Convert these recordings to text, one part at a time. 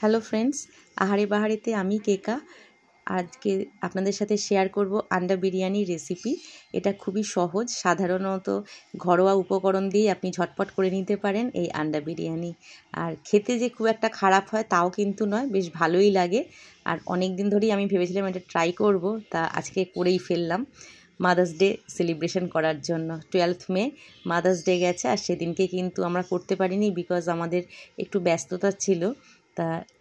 Hello friends, আহারে বাহারেতে আমি কেকা। আজকে আপনাদের সাথে শেয়ার করব আন্ডা বিরিয়ানির রেসিপি। এটা খুবই সহজ, সাধারণত ঘরোয়া উপকরণ দিয়ে আপনি ঝটপট করে নিতে পারেন এই আন্ডা বিরিয়ানি। আর খেতে যে খুব একটা খারাপ হয় তাও কিন্তু নয়, বেশ ভালোই লাগে। আর অনেক দিন ধরেই আমি ভেবেছিলাম এটা ট্রাই করব, তা আজকে করেই ফেললাম মাদার্স ডে সেলিব্রেশন করার জন্য। 12th মে মাদার্স ডে গেছে, আর সেদিনকে কিন্তু আমরা করতে পারিনি বিকজ আমাদের একটু ব্যস্ততা ছিল।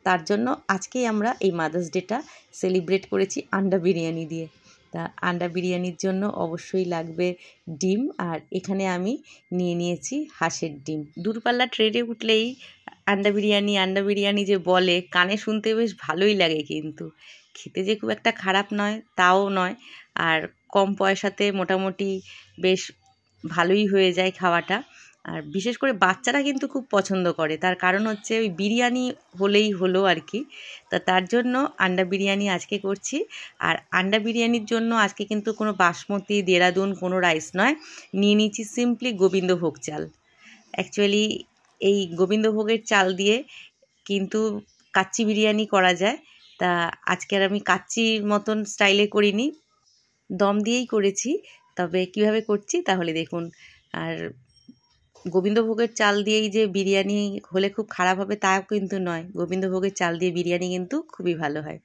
তার জন্য আজকেই আমরা এই মাদার্স ডেটা সেলিব্রেট করেছি আন্ডা বিরিয়ানি দিয়ে। তা আন্ডা বিরিয়ানির জন্য অবশ্যই লাগবে ডিম, আর এখানে আমি নিয়ে নিয়েছি হাঁসের ডিম। দূরপাল্লা ট্রেনে উঠলেই আন্ডা বিরিয়ানি যে বলে, কানে শুনতে বেশ ভালোই লাগে, কিন্তু খেতে যে খুব একটা খারাপ নয় তাও নয়। আর কম পয়সাতে মোটামুটি বেশ ভালোই হয়ে যায় খাওয়াটা। আর বিশেষ করে বাচ্চারা কিন্তু খুব পছন্দ করে, তার কারণ হচ্ছে ওই বিরিয়ানি হলেই হলো আর কি। তার জন্য আন্ডা বিরিয়ানি আজকে করছি। আর আন্ডা বিরিয়ানির জন্য আজকে কিন্তু কোনো বাসমতি, দেরাদুন কোনো রাইস নয়, নিয়ে নিচ্ছি সিম্পলি গোবিন্দভোগ চাল। অ্যাকচুয়ালি এই গোবিন্দভোগের চাল দিয়ে কিন্তু কাচ্চি বিরিয়ানি করা যায়। তা আজকে আর আমি কাচ্চির মতন স্টাইলে করিনি, দম দিয়েই করেছি। তবে কিভাবে করছি তাহলে দেখুন। আর গোবিন্দভোগের চাল দিয়েই যে বিরিয়ানি হলে খুব খারাপ হবে তাও কিন্তু নয়, গোবিন্দভোগের চাল দিয়ে বিরিয়ানি কিন্তু খুবই ভালো হয়।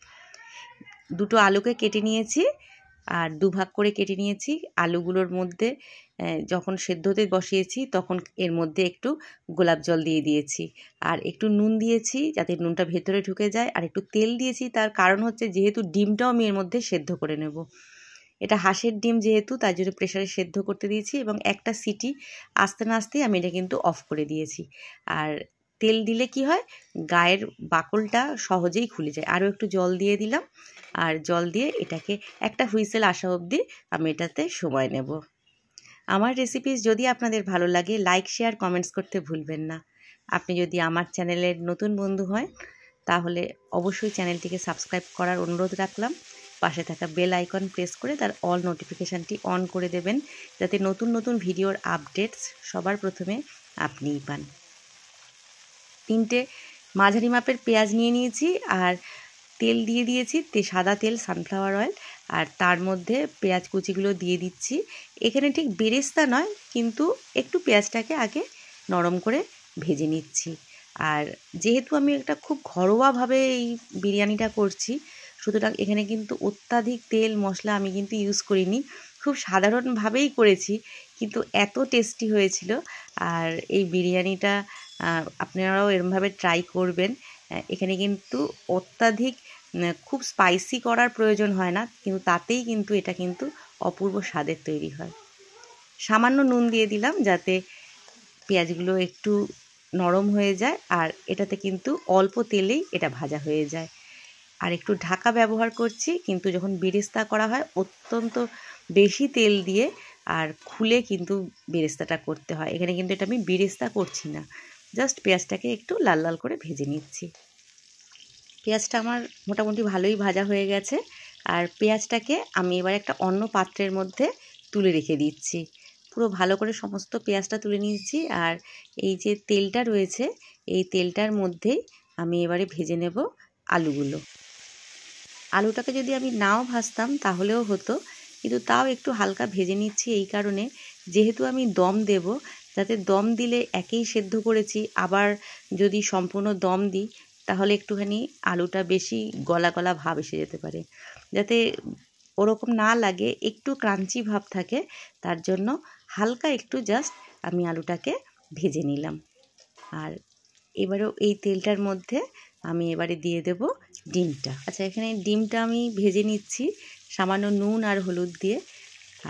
দুটো আলুকে কেটে নিয়েছি, আর দুভাগ করে কেটে নিয়েছি। আলুগুলোর মধ্যে যখন সেদ্ধ হতে বসিয়েছি তখন এর মধ্যে একটু গোলাপ জল দিয়ে দিয়েছি, আর একটু নুন দিয়েছি যাতে নুনটা ভেতরে ঢুকে যায়, আর একটু তেল দিয়েছি। তার কারণ হচ্ছে যেহেতু ডিমটাও আমি এর মধ্যে সেদ্ধ করে নেব। এটা হাঁসের ডিম যেহেতু, তার জন্য প্রেসারে সেদ্ধ করতে দিয়েছি, এবং একটা সিটি আসতে না আসতেই আমি এটা কিন্তু অফ করে দিয়েছি। আর তেল দিলে কি হয়, গায়ের বাকলটা সহজেই খুলে যায়। আরও একটু জল দিয়ে দিলাম, আর জল দিয়ে এটাকে একটা হুইসেল আসা অবধি আমি এটাতে সময় নেব। আমার রেসিপিস যদি আপনাদের ভালো লাগে, লাইক, শেয়ার, কমেন্টস করতে ভুলবেন না। আপনি যদি আমার চ্যানেলের নতুন বন্ধু হয় তাহলে অবশ্যই চ্যানেলটিকে সাবস্ক্রাইব করার অনুরোধ রাখলাম। পাশে থাকা বেল আইকন প্রেস করে তার অল নোটিফিকেশানটি অন করে দেবেন, যাতে নতুন নতুন ভিডিওর আপডেটস সবার প্রথমে আপনিই পান। 3টে মাঝারি মাপের পেঁয়াজ নিয়ে নিয়েছি, আর তেল দিয়ে দিয়েছি, সাদা তেল, সানফ্লাওয়ার অয়েল, আর তার মধ্যে পেঁয়াজ কুচিগুলো দিয়ে দিচ্ছি। এখানে ঠিক বেরেস্তা নয়, কিন্তু একটু পেঁয়াজটাকে আগে নরম করে ভেজে নিচ্ছি। আর যেহেতু আমি একটা খুব ঘরোয়াভাবে এই বিরিয়ানিটা করছি, সুতরাং এখানে কিন্তু অত্যাধিক তেল মশলা আমি কিন্তু ইউজ করিনি, খুব সাধারণভাবেই করেছি, কিন্তু এত টেস্টি হয়েছিল। আর এই বিরিয়ানিটা আপনারাও এরমভাবে ট্রাই করবেন। এখানে কিন্তু অত্যাধিক খুব স্পাইসি করার প্রয়োজন হয় না, কিন্তু তাতেই কিন্তু এটা কিন্তু অপূর্ব স্বাদের তৈরি হয়। সামান্য নুন দিয়ে দিলাম যাতে পেঁয়াজগুলো একটু নরম হয়ে যায়, আর এটাতে কিন্তু অল্প তেলেই এটা ভাজা হয়ে যায়। আর একটু ঢাকা ব্যবহার করছি, কিন্তু যখন বেরেস্তা করা হয় অত্যন্ত বেশি তেল দিয়ে আর খুলে কিন্তু বেরেস্তাটা করতে হয়। এখানে কিন্তু এটা আমি বেরেস্তা করছি না, জাস্ট পেঁয়াজটাকে একটু লাল লাল করে ভেজে নিচ্ছি। পেঁয়াজটা আমার মোটামুটি ভালোই ভাজা হয়ে গেছে, আর পেঁয়াজটাকে আমি এবার একটা অন্য পাত্রের মধ্যে তুলে রেখে দিচ্ছি। পুরো ভালো করে সমস্ত পেঁয়াজটা তুলে নিয়েছি, আর এই যে তেলটা রয়েছে এই তেলটার মধ্যেই আমি এবারে ভেজে নেব আলুগুলো। আলুটাকে যদি আমি নাও ভাজতাম তাহলেও হতো, কিন্তু তাও একটু হালকা ভেজে নিচ্ছি এই কারণে, যেহেতু আমি দম দেব, যাতে দম দিলে একেই সেদ্ধ করেছি, আবার যদি সম্পূর্ণ দম দিই তাহলে একটুখানি আলুটা বেশি গলা গলা ভাব এসে যেতে পারে। যাতে ওরকম না লাগে, একটু ক্রাঞ্চি ভাব থাকে, তার জন্য হালকা একটু জাস্ট আমি আলুটাকে ভেজে নিলাম। আর এবারেও এই তেলটার মধ্যে আমি এবারে দিয়ে দেব ডিমটা। আচ্ছা, এখানে ডিমটা আমি ভেজে নিচ্ছি সামান্য নুন আর হলুদ দিয়ে।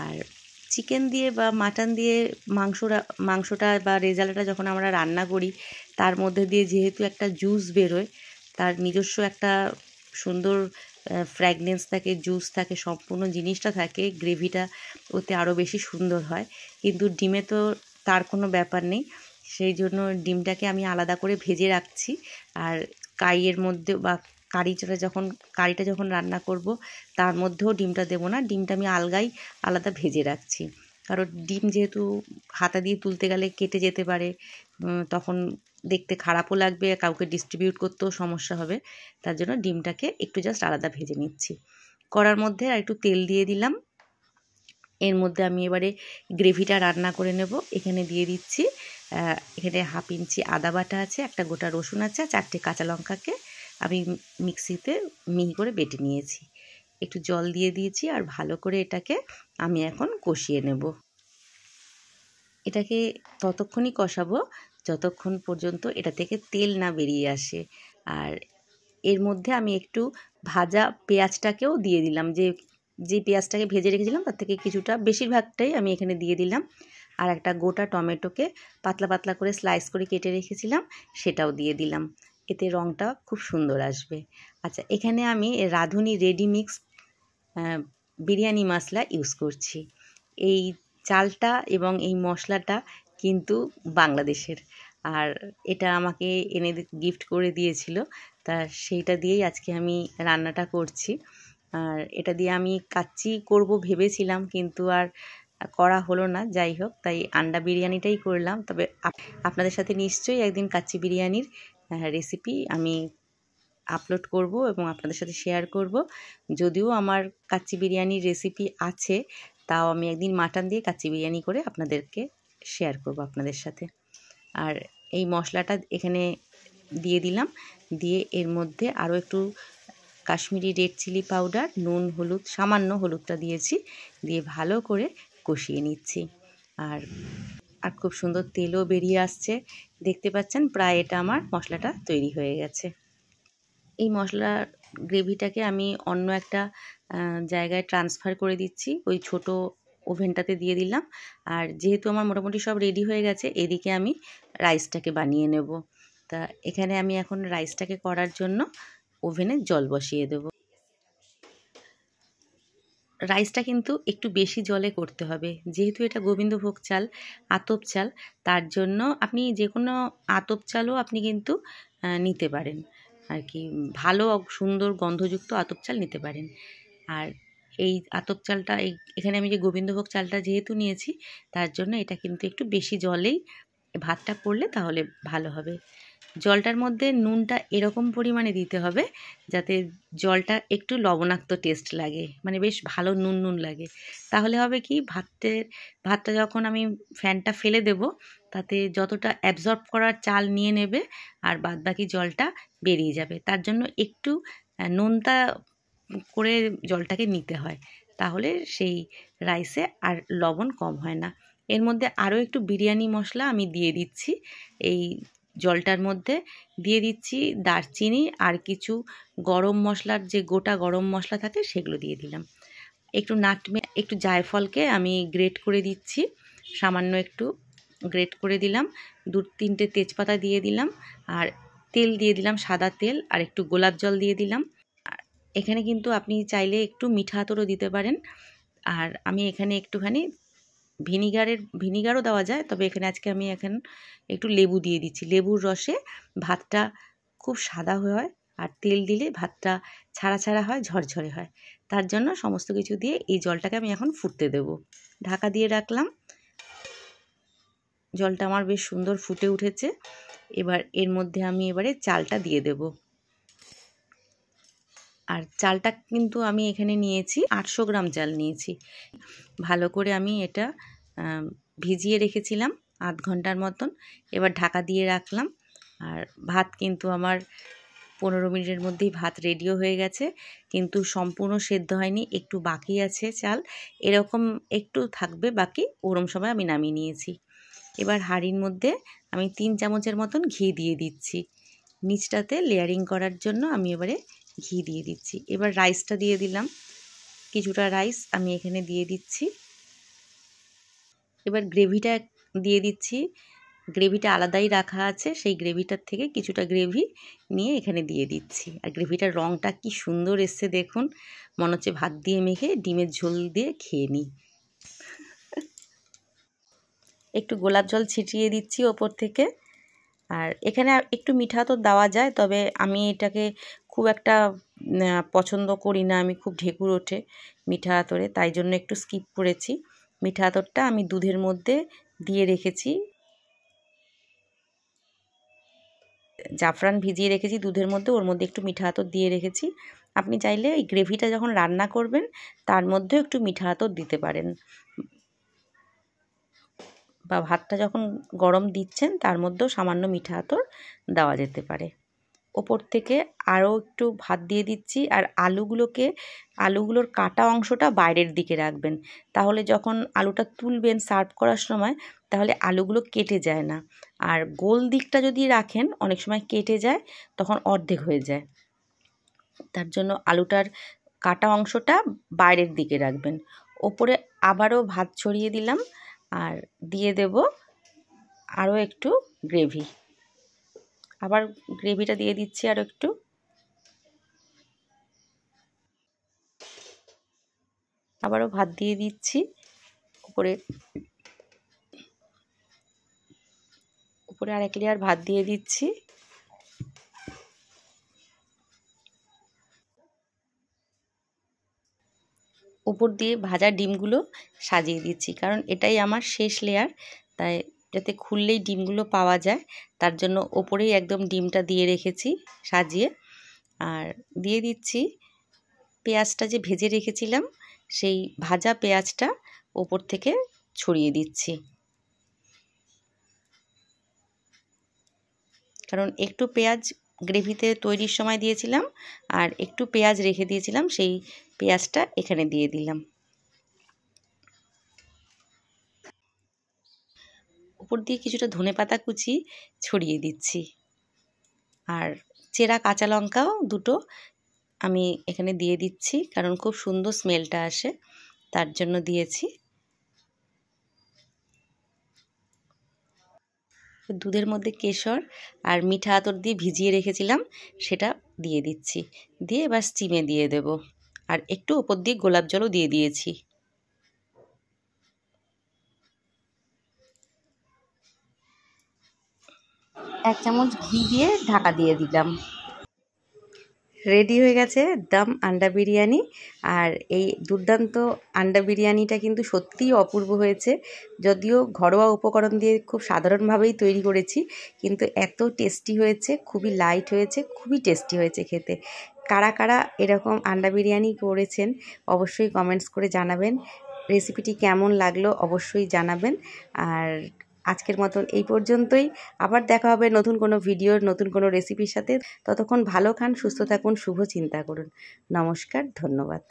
আর চিকেন দিয়ে বা মাটন দিয়ে মাংসটা বা রেজালাটা যখন আমরা রান্না করি, তার মধ্যে দিয়ে যেহেতু একটা জুস বেরোয়, তার নিজস্ব একটা সুন্দর ফ্র্যাগনেন্স থাকে, জুস থাকে, সম্পূর্ণ জিনিসটা থাকে, গ্রেভিটা ওতে আরও বেশি সুন্দর হয়। কিন্তু ডিমে তো তার কোনো ব্যাপার নেই, সেই জন্য ডিমটাকে আমি আলাদা করে ভেজে রাখছি। আর কাইয়ের মধ্যে বা কারিটা যখন রান্না করব তার মধ্যেও ডিমটা দেবো না, ডিমটা আমি আলাদা ভেজে রাখছি। কারণ ডিম যেহেতু হাতা দিয়ে তুলতে গেলে কেটে যেতে পারে, তখন দেখতে খারাপও লাগবে, কাউকে ডিস্ট্রিবিউট করতেও সমস্যা হবে। তার জন্য ডিমটাকে একটু জাস্ট আলাদা ভেজে নিচ্ছি। কড়ার মধ্যে আর একটু তেল দিয়ে দিলাম। এর মধ্যে আমি এবারে গ্রেভিটা রান্না করে নেব। এখানে দিয়ে দিচ্ছি এখানে 1/2 ইঞ্চি আদা বাটা আছে, একটা গোটা রসুন আছে, 4টে কাঁচা লঙ্কাকে আমি মিক্সিতে মিহি করে বেটে নিয়েছি। একটু জল দিয়ে দিয়েছি আর ভালো করে এটাকে আমি এখন কষিয়ে নেব। এটাকে ততক্ষণই কষাবো যতক্ষণ পর্যন্ত এটা থেকে তেল না বেরিয়ে আসে। আর এর মধ্যে আমি একটু ভাজা পেঁয়াজটাকেও দিয়ে দিলাম, যে পেঁয়াজটাকে ভেজে রেখেছিলাম তার থেকে কিছুটা, বেশিরভাগটাই আমি এখানে দিয়ে দিলাম। আর একটা গোটা টমেটোকে পাতলা পাতলা করে স্লাইস করে কেটে রেখেছিলাম, সেটাও দিয়ে দিলাম। এতে রঙটা খুব সুন্দর আসবে। আচ্ছা, এখানে আমি রাঁধুনি রেডি মিক্স বিরিয়ানি মশলা ইউজ করছি। এই চালটা এবং এই মশলাটা কিন্তু বাংলাদেশের, আর এটা আমাকে এনে গিফট করে দিয়েছিল। তা সেইটা দিয়েই আজকে আমি রান্নাটা করছি। আর এটা দিয়ে আমি কাচ্চি করব ভেবেছিলাম, কিন্তু আর করা হলো না। যাই হোক, তাই আন্ডা বিরিয়ানিটাই করলাম। তবে আপনাদের সাথে নিশ্চয়ই একদিন কাচ্চি বিরিয়ানির রেসিপি আমি আপলোড করব এবং আপনাদের সাথে শেয়ার করব। যদিও আমার কাচ্চি বিরিয়ানির রেসিপি আছে, তাও আমি একদিন মাটন দিয়ে কাচ্চি বিরিয়ানি করে আপনাদেরকে শেয়ার করব আপনাদের সাথে। আর এই মশলাটা এখানে দিয়ে দিলাম, দিয়ে এর মধ্যে আরও একটু কাশ্মীরি রেড চিলি পাউডার, নুন, হলুদ, সামান্য হলুদটা দিয়েছি, দিয়ে ভালো করে কষিয়ে নিচ্ছি। আর খুব সুন্দর তেলও বেরিয়ে আসছে, দেখতে পাচ্ছেন। প্রায় এটা আমার মশলাটা তৈরি হয়ে গেছে। এই মশলার গ্রেভিটাকে আমি অন্য একটা জায়গায় ট্রান্সফার করে দিচ্ছি, ওই ছোট ওভেনটাতে দিয়ে দিলাম। আর যেহেতু আমার মোটামুটি সব রেডি হয়ে গেছে, এদিকে আমি রাইসটাকে বানিয়ে নেব। তা এখানে আমি এখন রাইসটাকে করার জন্য ওভেনে জল বসিয়ে দেব। রাইসটা কিন্তু একটু বেশি জলে করতে হবে, যেহেতু এটা গোবিন্দভোগ চাল, আতপ চাল। তার জন্য আপনি যে কোনো আতপ চালও আপনি কিন্তু নিতে পারেন আর কি, ভালো সুন্দর গন্ধযুক্ত আতপ চাল নিতে পারেন। আর এই আতপ চালটা এখানে আমি যে গোবিন্দভোগ চালটা যেহেতু নিয়েছি, তার জন্য এটা কিন্তু একটু বেশি জলেই ভাতটা করলে তাহলে ভালো হবে। জলটার মধ্যে নুনটা এরকম পরিমাণে দিতে হবে যাতে জলটা একটু লবণাক্ত টেস্ট লাগে, মানে বেশ ভালো নুন নুন লাগে। তাহলে হবে কি, ভাতটা যখন আমি ফ্যানটা ফেলে দেব, তাতে যতটা অ্যাবজর্ব করার চাল নিয়ে নেবে আর বাদবাকি জলটা বেরিয়ে যাবে। তার জন্য একটু নোনতা করে জলটাকে নিতে হয়, তাহলে সেই রাইসে আর লবণ কম হয় না। এর মধ্যে আরও একটু বিরিয়ানি মশলা আমি দিয়ে দিচ্ছি। এই জলটার মধ্যে দিয়ে দিচ্ছি দারচিনি আর কিছু গরম মশলার যে গোটা গরম মশলা থাকে সেগুলো দিয়ে দিলাম। একটু নাটমেগ, একটু জায়ফলকে আমি গ্রেট করে দিচ্ছি, সামান্য একটু গ্রেট করে দিলাম। 2-3টে তেজপাতা দিয়ে দিলাম, আর তেল দিয়ে দিলাম, সাদা তেল, আর একটু গোলাপ জল দিয়ে দিলাম। আর এখানে কিন্তু আপনি চাইলে একটু মিঠা আতরও দিতে পারেন। আর আমি এখানে একটুখানি ভিনিগারও দেওয়া যায়, তবে এখানে আজকে আমি একটু লেবু দিয়ে দিচ্ছি। লেবুর রসে ভাতটা খুব সাদা হয়, আর তেল দিলে ভাতটা ছাড়া ছাড়া হয়, ঝরঝরে হয়। তার জন্য সমস্ত কিছু দিয়ে এই জলটাকে আমি এখন ফুটতে দেব। ঢাকা দিয়ে রাখলাম। জলটা আমার বেশ সুন্দর ফুটে উঠেছে। এবার এর মধ্যে আমি এবারে চালটা দিয়ে দেব। আর চালটা কিন্তু আমি এখানে নিয়েছি 800 গ্রাম চাল নিয়েছি। ভালো করে আমি এটা ভিজিয়ে রেখেছিলাম আধ ঘন্টার মতন। এবার ঢাকা দিয়ে রাখলাম। আর ভাত কিন্তু আমার 15 মিনিটের মধ্যেই ভাত রেডিও হয়ে গেছে, কিন্তু সম্পূর্ণ সেদ্ধ হয়নি, একটু বাকি আছে চাল, এরকম একটু থাকবে বাকি, ওরম সময় আমি নামিয়ে নিয়েছি। এবার হাঁড়ির মধ্যে আমি 3 চামচের মতন ঘি দিয়ে দিচ্ছি। নিচটাতে লেয়ারিং করার জন্য আমি এবারে ঘি দিয়ে দিচ্ছি। এবার রাইসটা দিয়ে দিলাম, কিছুটা রাইস আমি এখানে দিয়ে দিচ্ছি। এবার গ্রেভিটা দিয়ে দিচ্ছি। গ্রেভিটা আলাদাই রাখা আছে, সেই গ্রেভিটার থেকে কিছুটা গ্রেভি নিয়ে এখানে দিয়ে দিচ্ছি। আর গ্রেভিটার রঙটা কি সুন্দর এসছে দেখুন, মনে হচ্ছে ভাত দিয়ে মেখে ডিমের ঝোল দিয়ে খেয়ে নিই। একটু গোলাপ জল ছিটিয়ে দিচ্ছি ওপর থেকে। আর এখানে একটু মিঠা তো দেওয়া যায়, তবে আমি এটাকে খুব একটা পছন্দ করি না, আমি খুব ঢেকুর ওঠে মিঠা আতরে, তাই জন্য একটু স্কিপ করেছি। মিঠা আতরটা আমি দুধের মধ্যে দিয়ে রেখেছি। জাফরান ভিজিয়ে রেখেছি দুধের মধ্যে, ওর মধ্যে একটু মিঠা আতর দিয়ে রেখেছি। আপনি চাইলে এই গ্রেভিটা যখন রান্না করবেন তার মধ্যেও একটু মিঠা আতর দিতে পারেন, বা ভাতটা যখন গরম দিচ্ছেন তার মধ্যেও সামান্য মিঠা আতর দেওয়া যেতে পারে। ওপর থেকে আরও একটু ভাত দিয়ে দিচ্ছি। আর আলুগুলোর কাটা অংশটা বাইরের দিকে রাখবেন, তাহলে যখন আলুটা তুলবেন সার্ভ করার সময় তাহলে আলুগুলো কেটে যায় না। আর গোল দিকটা যদি রাখেন অনেক সময় কেটে যায়, তখন অর্ধেক হয়ে যায়। তার জন্য আলুটার কাটা অংশটা বাইরের দিকে রাখবেন। ওপরে আবারও ভাত ছড়িয়ে দিলাম আর দিয়ে দেব আরও একটু গ্রেভি। আবার গ্রেভিটা দিয়ে দিচ্ছি আরও একটু। আবারও ভাত দিয়ে দিচ্ছি উপরে আর এক লেয়ার ভাত দিয়ে দিচ্ছি। উপর দিয়ে ভাজা ডিমগুলো সাজিয়ে দিচ্ছি, কারণ এটাই আমার শেষ লেয়ার, তাই যাতে খুললেই ডিমগুলো পাওয়া যায় তার জন্য ওপরেই একদম ডিমটা দিয়ে রেখেছি সাজিয়ে। আর দিয়ে দিচ্ছি পেঁয়াজটা যে ভেজে রেখেছিলাম, সেই ভাজা পেঁয়াজটা ওপর থেকে ছড়িয়ে দিচ্ছি, কারণ একটু পেঁয়াজ গ্রেভিতে তৈরির সময় দিয়েছিলাম আর একটু পেঁয়াজ রেখে দিয়েছিলাম, সেই পেঁয়াজটা এখানে দিয়ে দিলাম। উপর দিয়ে কিছুটা ধনেপাতা কুচি ছড়িয়ে দিচ্ছি, আর চেরা কাঁচা লঙ্কাও দুটো আমি এখানে দিয়ে দিচ্ছি, কারণ খুব সুন্দর স্মেলটা আসে তার জন্য দিয়েছি। দুধের মধ্যে কেশর আর মিঠা আতর দিয়ে ভিজিয়ে রেখেছিলাম, সেটা দিয়ে দিচ্ছি। দিয়ে এবার স্টিমে দিয়ে দেব। আর একটু ওপর দিয়ে গোলাপ জলও দিয়ে দিয়েছি। এক চামচ ঘি দিয়ে ঢাকা দিয়ে দিলাম। রেডি হয়ে গেছে দম আন্ডা বিরিয়ানি। আর এই দুর্দান্ত আন্ডা বিরিয়ানিটা কিন্তু সত্যিই অপূর্ব হয়েছে। যদিও ঘরোয়া উপকরণ দিয়ে খুব সাধারণভাবেই তৈরি করেছি, কিন্তু এত টেস্টি হয়েছে, খুবই লাইট হয়েছে, খুবই টেস্টি হয়েছে খেতে। কারা কারা এরকম আন্ডা বিরিয়ানি করেছেন অবশ্যই কমেন্টস করে জানাবেন। রেসিপিটি কেমন লাগলো অবশ্যই জানাবেন। আর আজকের মতন এই পর্যন্তই। আবার দেখা হবে নতুন কোনো ভিডিওর নতুন কোনো রেসিপির সাথে। ততক্ষণ ভালো খান, সুস্থ থাকুন, শুভ চিন্তা করুন। নমস্কার, ধন্যবাদ।